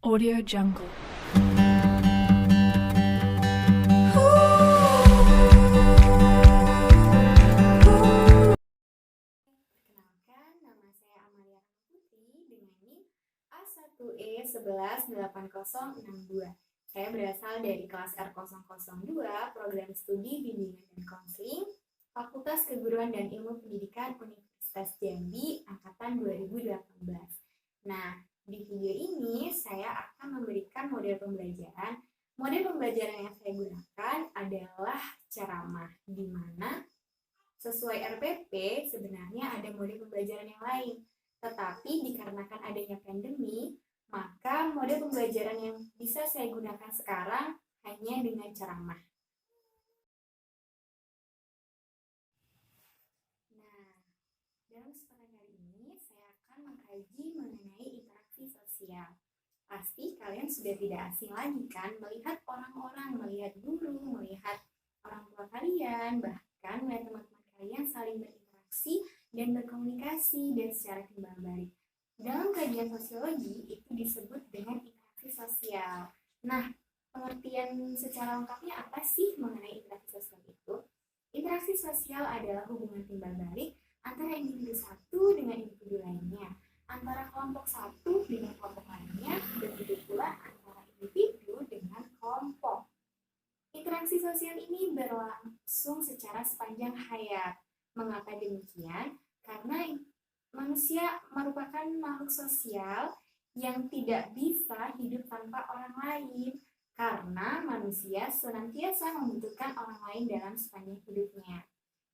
Audio Jungle. Perkenalkan, nama saya Amalia Putri dengan NIM A1E118062. Saya berasal dari kelas R002, Program Studi Bimbingan dan Konseling, Fakultas Keguruan dan Ilmu Pendidikan Universitas Jambi, Angkatan 2018. Nah, di video ini saya akan memberikan model pembelajaran. Model pembelajaran yang saya gunakan adalah ceramah, di mana sesuai RPP sebenarnya ada model pembelajaran yang lain. Tetapi dikarenakan adanya pandemi, maka model pembelajaran yang bisa saya gunakan sekarang hanya dengan ceramah. Nah, dalam kesempatan kali ini saya akan mengkaji mengenai interaksi sosial. Pasti kalian sudah tidak asing lagi kan melihat orang-orang, melihat guru, melihat orang tua kalian, bahkan melihat teman-teman kalian saling berinteraksi dan berkomunikasi dan secara timbal balik. Dalam kajian sosiologi itu disebut dengan interaksi sosial. Nah, pengertian secara lengkapnya apa sih mengenai interaksi sosial itu? Interaksi sosial adalah hubungan timbal balik antara individu satu dengan individu lainnya, antara kelompok satu dengan kelompok lainnya, begitu pula antara individu dengan kelompok. Interaksi sosial ini berlangsung secara sepanjang hayat. Mengapa demikian? Karena manusia merupakan makhluk sosial yang tidak bisa hidup tanpa orang lain, karena manusia senantiasa membutuhkan orang lain dalam sepanjang hidupnya.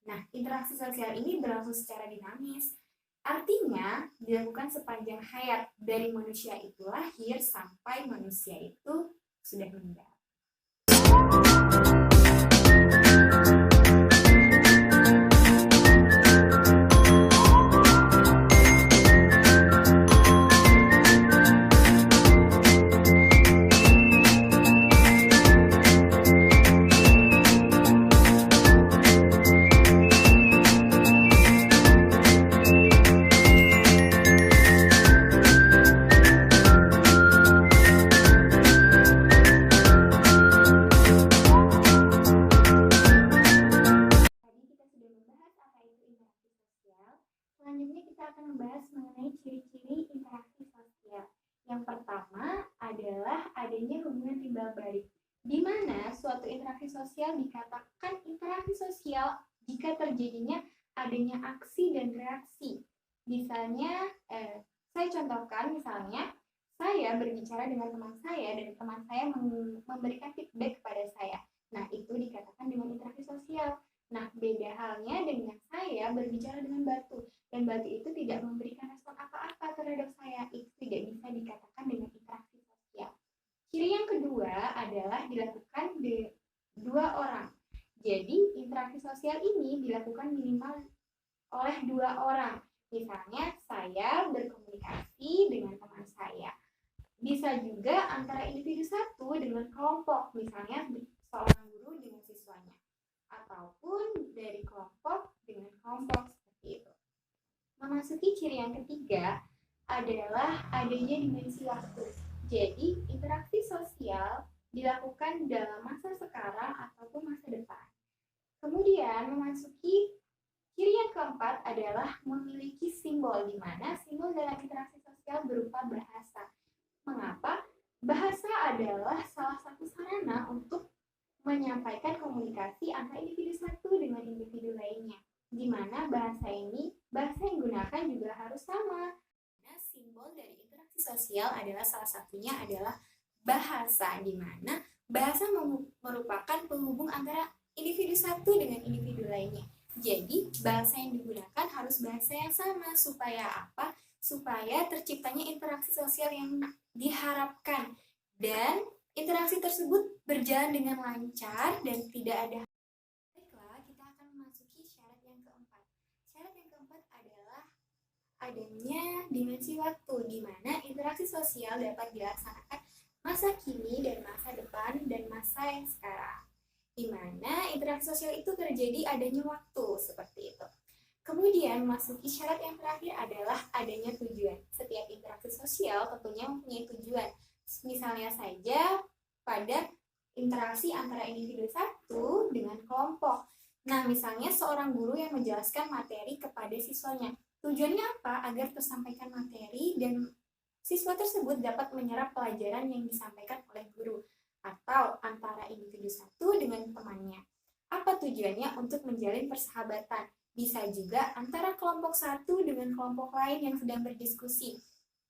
Nah, interaksi sosial ini berlangsung secara dinamis. Artinya, dilakukan sepanjang hayat dari manusia itu lahir sampai manusia itu sudah meninggal. Selanjutnya kita akan membahas mengenai ciri-ciri interaksi sosial. Yang pertama adalah adanya hubungan timbal balik, di mana suatu interaksi sosial dikatakan interaksi sosial jika terjadinya adanya aksi dan reaksi. Misalnya, saya contohkan misalnya, saya berbicara dengan teman saya dan teman saya memberikan feedback kepada saya. Nah, itu dikatakan dengan interaksi sosial. Nah, beda halnya dengan saya berbicara dengan batu, dan batu itu tidak memberikan respon apa-apa terhadap saya. Itu tidak bisa dikatakan dengan interaksi sosial. Ciri yang kedua adalah dilakukan dua orang. Jadi, interaksi sosial ini dilakukan minimal oleh dua orang. Misalnya, saya berkomunikasi dengan teman saya. Bisa juga antara individu satu dengan kelompok, misalnya seorang guru dengan siswanya, ataupun dari kelompok dengan kelompok, seperti itu. Memasuki ciri yang ketiga adalah adanya dimensi waktu. Jadi, interaksi sosial dilakukan dalam masa sekarang ataupun masa depan. Kemudian, memasuki ciri yang keempat adalah memiliki simbol, di mana simbol dalam interaksi sosial berupa bahasa. Mengapa? Bahasa adalah salah satu sarana untuk menyampaikan komunikasi antara individu satu dengan individu lainnya, di mana bahasa yang digunakan juga harus sama. Nah, simbol dari interaksi sosial adalah salah satunya adalah bahasa, di mana bahasa merupakan penghubung antara individu satu dengan individu lainnya. Jadi, bahasa yang digunakan harus bahasa yang sama. Supaya apa? Supaya terciptanya interaksi sosial yang diharapkan, dan interaksi tersebut berjalan dengan lancar dan tidak ada. Baiklah, kita akan memasuki syarat yang keempat. Syarat yang keempat adalah adanya dimensi waktu, di mana interaksi sosial dapat dilaksanakan masa kini dan masa depan dan masa yang sekarang, di mana interaksi sosial itu terjadi adanya waktu, seperti itu. Kemudian memasuki syarat yang terakhir adalah adanya tujuan. Setiap interaksi sosial tentunya mempunyai tujuan. Misalnya saja pada interaksi antara individu satu dengan kelompok. Nah, misalnya seorang guru yang menjelaskan materi kepada siswanya. Tujuannya apa? Agar tersampaikan materi dan siswa tersebut dapat menyerap pelajaran yang disampaikan oleh guru, atau antara individu satu dengan temannya. Apa tujuannya? Untuk menjalin persahabatan. Bisa juga antara kelompok satu dengan kelompok lain yang sedang berdiskusi.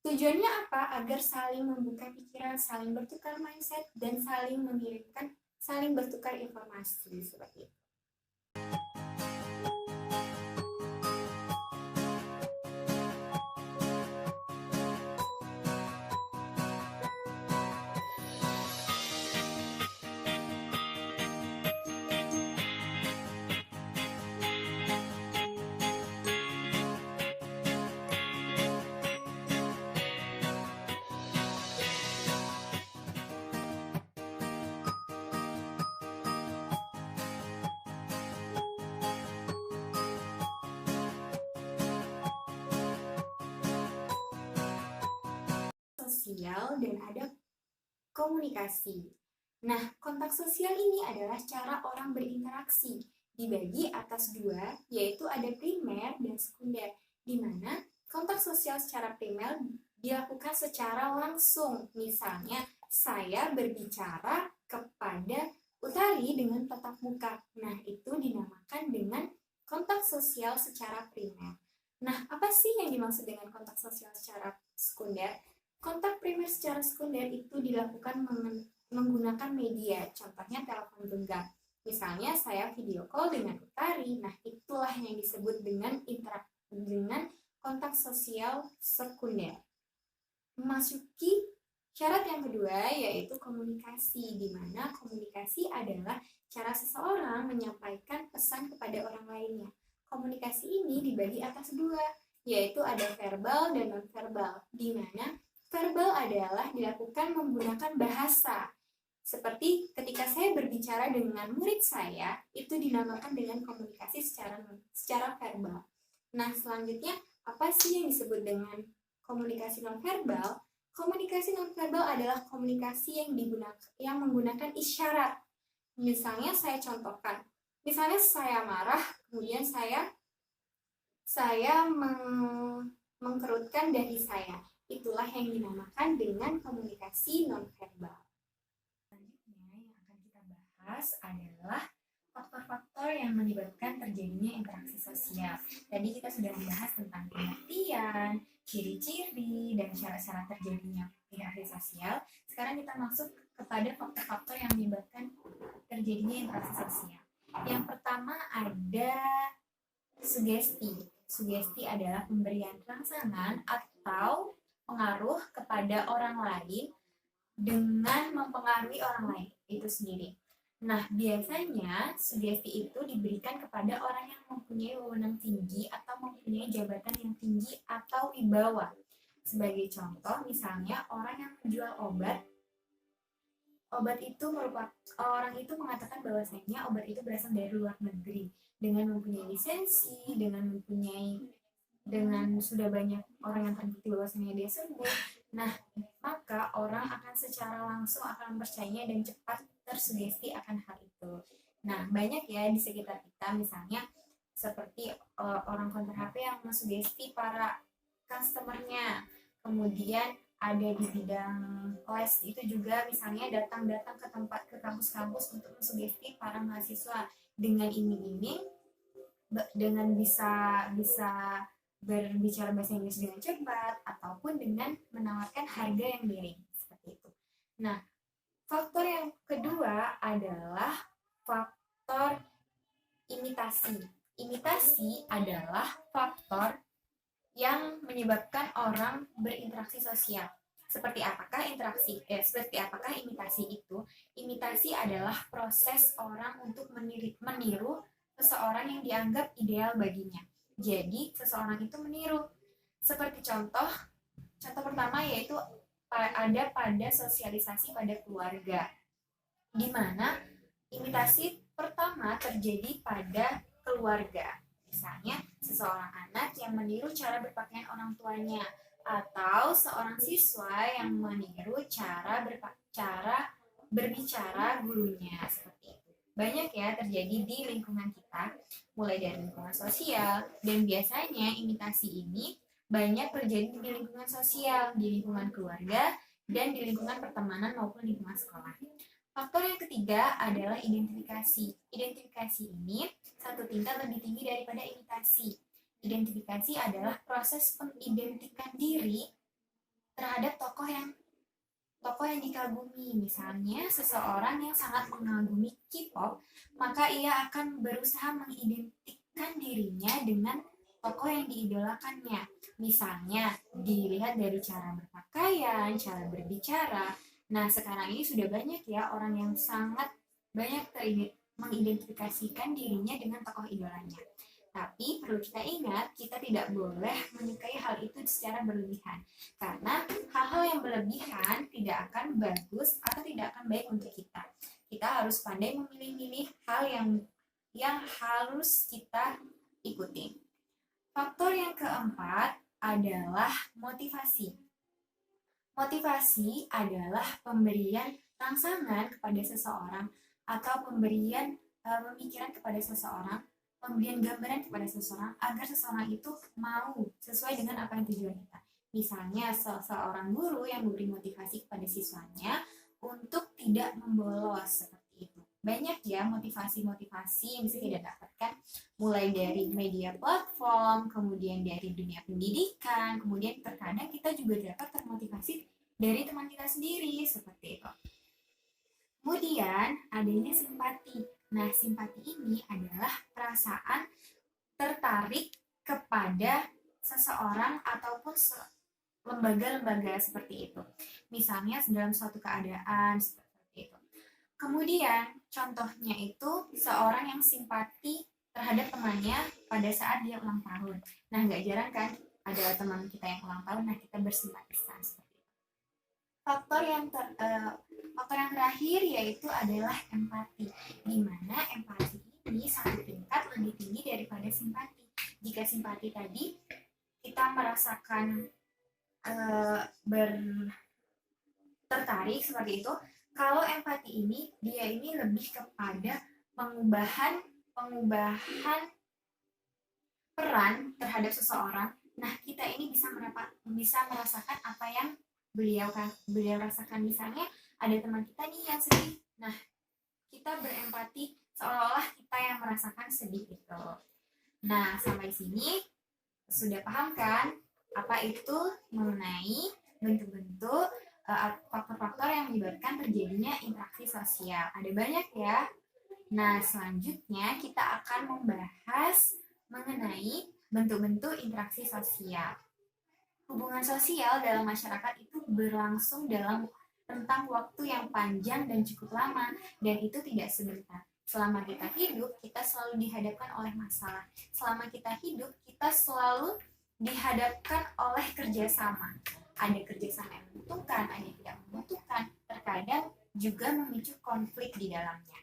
Tujuannya apa? Agar saling membuka pikiran, saling bertukar mindset, dan saling bertukar informasi seperti itu. Sosial dan ada komunikasi. Nah, kontak sosial ini adalah cara orang berinteraksi, dibagi atas dua, yaitu ada primer dan sekunder, di mana kontak sosial secara primer dilakukan secara langsung. Misalnya, saya berbicara kepada Utari dengan tatap muka. Nah, itu dinamakan dengan kontak sosial secara primer. Nah, apa sih yang dimaksud dengan kontak sosial secara sekunder? Kontak primer secara sekunder itu dilakukan menggunakan media, contohnya telepon genggam. Misalnya saya video call dengan Utari, nah itulah yang disebut dengan kontak sosial sekunder. Memasuki syarat yang kedua yaitu komunikasi, di mana komunikasi adalah cara seseorang menyampaikan pesan kepada orang lainnya. Komunikasi ini dibagi atas dua, yaitu ada verbal dan non-verbal, di mana verbal adalah dilakukan menggunakan bahasa. Seperti ketika saya berbicara dengan murid saya, itu dinamakan dengan komunikasi secara verbal. Nah, selanjutnya, apa sih yang disebut dengan komunikasi nonverbal? Komunikasi nonverbal adalah komunikasi yang menggunakan isyarat. Misalnya saya contohkan, misalnya saya marah, kemudian saya mengkerutkan dahi saya. Itulah yang dinamakan dengan komunikasi nonverbal. Selanjutnya yang akan kita bahas adalah faktor-faktor yang menyebabkan terjadinya interaksi sosial. Tadi kita sudah membahas tentang pengertian, ciri-ciri, dan syarat-syarat terjadinya interaksi sosial. Sekarang kita masuk kepada faktor-faktor yang menyebabkan terjadinya interaksi sosial. Yang pertama ada sugesti. Sugesti adalah pemberian rangsangan atau pengaruh kepada orang lain dengan mempengaruhi orang lain itu sendiri. Nah, biasanya sugesti itu diberikan kepada orang yang mempunyai wewenang tinggi atau mempunyai jabatan yang tinggi atau wibawa. Sebagai contoh, misalnya orang yang menjual obat itu orang itu mengatakan bahwasanya obat itu berasal dari luar negeri dengan mempunyai lisensi, dengan sudah banyak orang yang terbukti bahwasanya dia sembuh. Nah, maka orang akan secara langsung akan mempercayainya dan cepat tersugesti akan hal itu. Nah, banyak ya di sekitar kita, misalnya seperti orang konter HP yang mensugesti para customernya. Kemudian ada di bidang les itu juga, misalnya datang ke kampus-kampus untuk mensugesti para mahasiswa dengan iming-iming, dengan bisa berbicara bahasa Inggris dengan cepat ataupun dengan menawarkan harga yang miring seperti itu. Nah, faktor yang kedua adalah faktor imitasi. Imitasi adalah faktor yang menyebabkan orang berinteraksi sosial. Seperti apakah imitasi itu? Imitasi adalah proses orang untuk meniru seseorang yang dianggap ideal baginya. Jadi, seseorang itu meniru. Seperti contoh pertama yaitu ada pada sosialisasi pada keluarga, di mana imitasi pertama terjadi pada keluarga. Misalnya, seseorang anak yang meniru cara berpakaian orang tuanya, atau seorang siswa yang meniru cara berbicara gurunya seperti itu. Banyak ya terjadi di lingkungan kita, mulai dari lingkungan sosial, dan biasanya imitasi ini banyak terjadi di lingkungan sosial, di lingkungan keluarga, dan di lingkungan pertemanan maupun lingkungan sekolah. Faktor yang ketiga adalah identifikasi. Identifikasi ini satu tingkat lebih tinggi daripada imitasi. Identifikasi adalah proses pengidentikan diri terhadap tokoh yang dikagumi. Misalnya, seseorang yang sangat mengagumi K-pop, maka ia akan berusaha mengidentikan dirinya dengan tokoh yang diidolakannya. Misalnya, dilihat dari cara berpakaian, cara berbicara. Nah, sekarang ini sudah banyak ya orang yang sangat banyak mengidentifikasikan dirinya dengan tokoh idolanya. Tapi perlu kita ingat, kita tidak boleh menyukai hal itu secara berlebihan. Karena hal-hal yang berlebihan tidak akan bagus atau tidak akan baik untuk kita. Kita harus pandai memilih-milih hal yang harus kita ikuti. Faktor yang keempat adalah motivasi. Motivasi adalah pemberian rangsangan kepada seseorang atau pemberian pemikiran kepada seseorang, pemberian gambaran kepada seseorang agar seseorang itu mau sesuai dengan apa yang tujuan kita. Misalnya seorang guru yang memberi motivasi kepada siswanya untuk tidak membolos seperti itu. Banyak ya motivasi-motivasi yang bisa kita dapatkan mulai dari media platform, kemudian dari dunia pendidikan, kemudian terkadang kita juga dapat termotivasi dari teman kita sendiri seperti itu. Kemudian adanya simpati. Nah, simpati ini adalah perasaan tertarik kepada seseorang ataupun lembaga-lembaga seperti itu. Misalnya dalam suatu keadaan seperti itu. Kemudian contohnya itu seorang yang simpati terhadap temannya pada saat dia ulang tahun. Nah, nggak jarang kan ada teman kita yang ulang tahun, nah kita bersimpati seperti itu. Faktor yang terakhir yaitu adalah empati, di mana empati ini satu tingkat lebih tinggi daripada simpati. Jika simpati tadi kita merasakan tertarik seperti itu, kalau empati ini dia ini lebih kepada pengubahan peran terhadap seseorang. Nah, kita ini bisa merasakan apa yang beliau rasakan. Misalnya ada teman kita nih yang sedih, nah kita berempati seolah-olah kita yang merasakan sedih itu. Nah, sampai sini sudah paham kan apa itu mengenai bentuk-bentuk faktor-faktor yang menyebabkan terjadinya interaksi sosial. Ada banyak ya. Nah, selanjutnya kita akan membahas mengenai bentuk-bentuk interaksi sosial. Hubungan sosial dalam masyarakat itu berlangsung dalam rentang waktu yang panjang dan cukup lama, dan itu tidak sebentar. Selama kita hidup, kita selalu dihadapkan oleh masalah. Selama kita hidup, kita selalu dihadapkan oleh kerjasama. Ada kerjasama yang menguntungkan, ada yang tidak menguntungkan. Terkadang juga memicu konflik di dalamnya.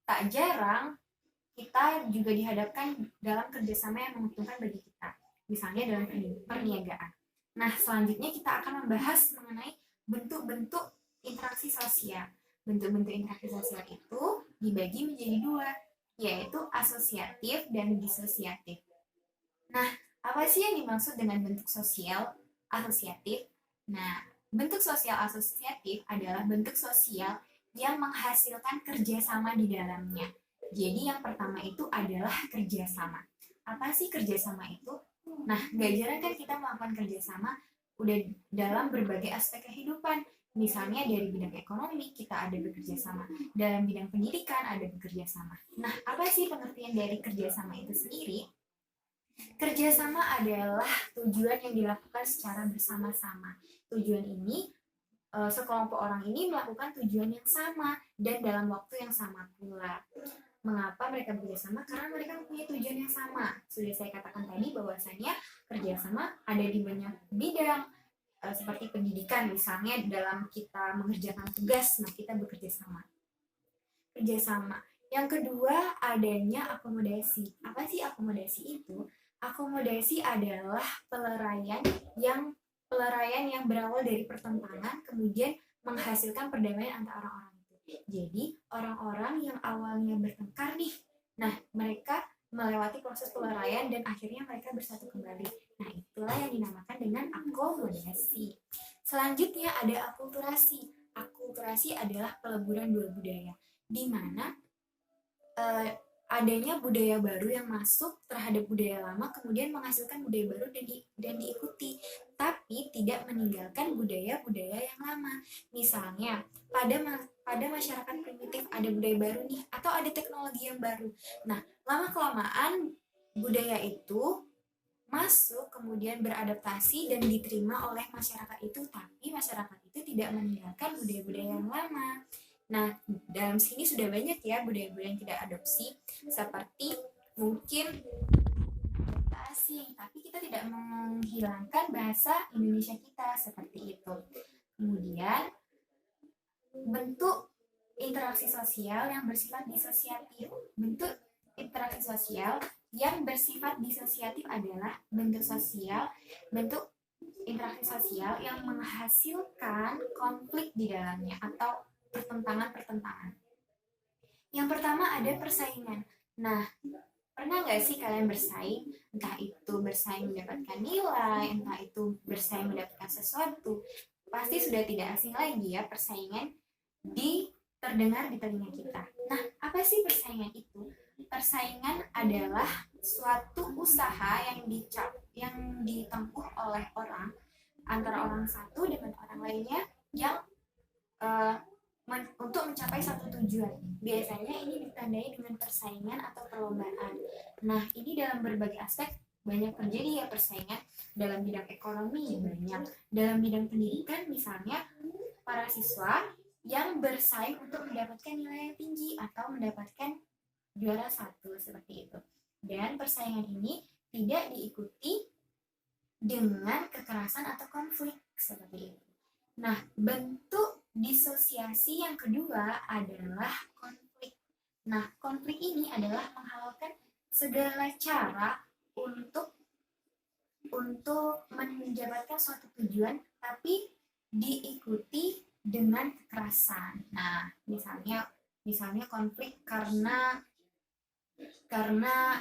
Tak jarang kita juga dihadapkan dalam kerjasama yang menguntungkan bagi kita. Misalnya dalam perniagaan. Nah, selanjutnya kita akan membahas mengenai bentuk-bentuk interaksi sosial. Bentuk-bentuk interaksi sosial itu dibagi menjadi dua, yaitu asosiatif dan disosiatif. Nah, apa sih yang dimaksud dengan bentuk sosial asosiatif? Nah, bentuk sosial asosiatif adalah bentuk sosial yang menghasilkan kerjasama di dalamnya. Jadi yang pertama itu adalah kerjasama. Apa sih kerjasama itu? Nah, gak jarang kan kita melakukan kerjasama udah dalam berbagai aspek kehidupan. Misalnya dari bidang ekonomi kita ada bekerja sama, dalam bidang pendidikan ada bekerja sama. Nah, apa sih pengertian dari kerjasama itu sendiri? Kerjasama adalah tujuan yang dilakukan secara bersama-sama. Tujuan ini, sekelompok orang ini melakukan tujuan yang sama dan dalam waktu yang sama pula. Mengapa mereka bekerjasama? Karena mereka mempunyai tujuan yang sama. Sudah saya katakan tadi bahwasanya kerjasama ada di banyak bidang, seperti pendidikan misalnya dalam kita mengerjakan tugas, nah kita bekerja sama. Kerjasama. Yang kedua adanya akomodasi. Apa sih akomodasi itu? Akomodasi adalah peleraian yang pelarian yang berawal dari pertentangan kemudian menghasilkan perdamaian antara orang-orang itu. Jadi orang-orang yang awalnya bertengkar nih, nah mereka melewati proses pelarian dan akhirnya mereka bersatu kembali. Nah itulah yang dinamakan dengan akomodasi. Selanjutnya ada akulturasi. Akulturasi adalah peleburan dua budaya, di mana adanya budaya baru yang masuk terhadap budaya lama kemudian menghasilkan budaya baru dan diikuti, tapi tidak meninggalkan budaya-budaya yang lama. Misalnya pada masyarakat primitif ada budaya baru nih atau ada teknologi yang baru. Nah, lama kelamaan budaya itu masuk kemudian beradaptasi dan diterima oleh masyarakat itu, tapi masyarakat itu tidak meninggalkan budaya-budaya yang lama. Nah, dalam sini sudah banyak ya budaya-budaya yang tidak adopsi, seperti mungkin bahasa asing, tapi kita tidak menghilangkan bahasa Indonesia kita, seperti itu. Kemudian, bentuk interaksi sosial yang bersifat disosiatif. Bentuk interaksi sosial yang bersifat disosiatif adalah bentuk interaksi sosial yang menghasilkan konflik di dalamnya atau pertentangan-pertentangan. Yang pertama ada persaingan. Nah, pernah nggak sih kalian bersaing? Entah itu bersaing mendapatkan nilai, entah itu bersaing mendapatkan sesuatu. Pasti sudah tidak asing lagi ya persaingan terdengar di telinga kita. Nah, apa sih persaingan itu? Persaingan adalah suatu usaha yang ditempuh oleh orang antara orang satu dengan orang lainnya yang untuk mencapai satu tujuan. Biasanya ini ditandai dengan persaingan atau perlombaan. Nah, ini dalam berbagai aspek banyak terjadi ya persaingan. Dalam bidang ekonomi banyak, dalam bidang pendidikan misalnya para siswa yang bersaing untuk mendapatkan nilai yang tinggi atau mendapatkan juara satu, seperti itu. Dan persaingan ini tidak diikuti dengan kekerasan atau konflik, seperti itu. Nah, bentuk disosiasi yang kedua adalah konflik. Nah, konflik ini adalah menghalalkan segala cara untuk menjabatkan suatu tujuan, tapi diikuti dengan kekerasan. Nah, misalnya konflik karena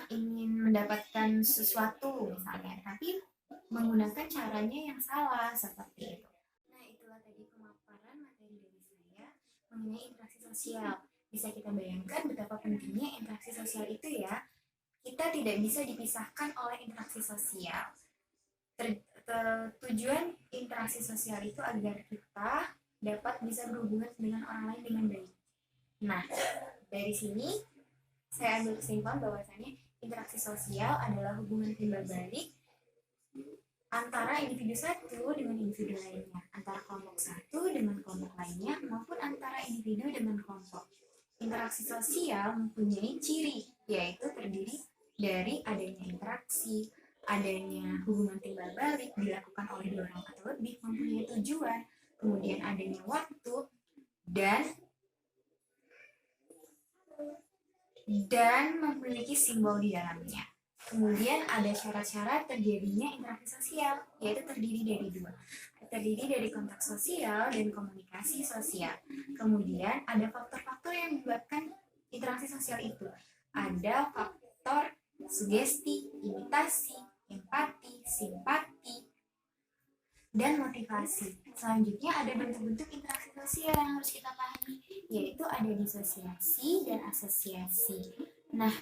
ingin mendapatkan sesuatu misalnya, tapi menggunakan caranya yang salah, seperti itu. Nah, itulah tadi pemaparan materi dari saya mengenai interaksi sosial. Bisa kita bayangkan betapa pentingnya interaksi sosial itu ya. Kita tidak bisa dipisahkan oleh interaksi sosial. Tujuan interaksi sosial itu agar kita dapat bisa berhubungan dengan orang lain dengan baik. Nah, dari sini saya ambil kesimpulan bahwasannya interaksi sosial adalah hubungan timbal balik antara individu satu dengan individu lainnya, antara kelompok satu dengan kelompok lainnya, maupun antara individu dengan kelompok. Interaksi sosial mempunyai ciri, yaitu terdiri dari adanya interaksi, adanya hubungan timbal balik dilakukan oleh dua orang atau lebih, mempunyai tujuan, kemudian adanya waktu, dan memiliki simbol di dalamnya. Kemudian ada syarat-syarat terjadinya interaksi sosial, yaitu terdiri dari kontak sosial dan komunikasi sosial. Kemudian ada faktor-faktor yang menyebabkan interaksi sosial itu. Ada faktor sugesti, imitasi, empati, simpati, dan motivasi. Selanjutnya ada bentuk-bentuk interaksi sosial yang harus kita pahami, yaitu ada disosiasi dan asosiasi. Nah,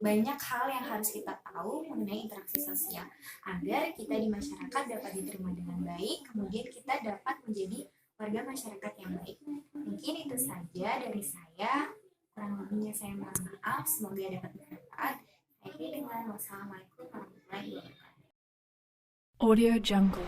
banyak hal yang harus kita tahu mengenai interaksi sosial agar kita di masyarakat dapat diterima dengan baik, kemudian kita dapat menjadi warga masyarakat yang baik. Mungkin itu saja dari saya. Kurang lebihnya saya mohon maaf, semoga dapat bermanfaat. Akhirnya dengan wassalamualaikum warahmatullahi wabarakatuh. Audio Jungle.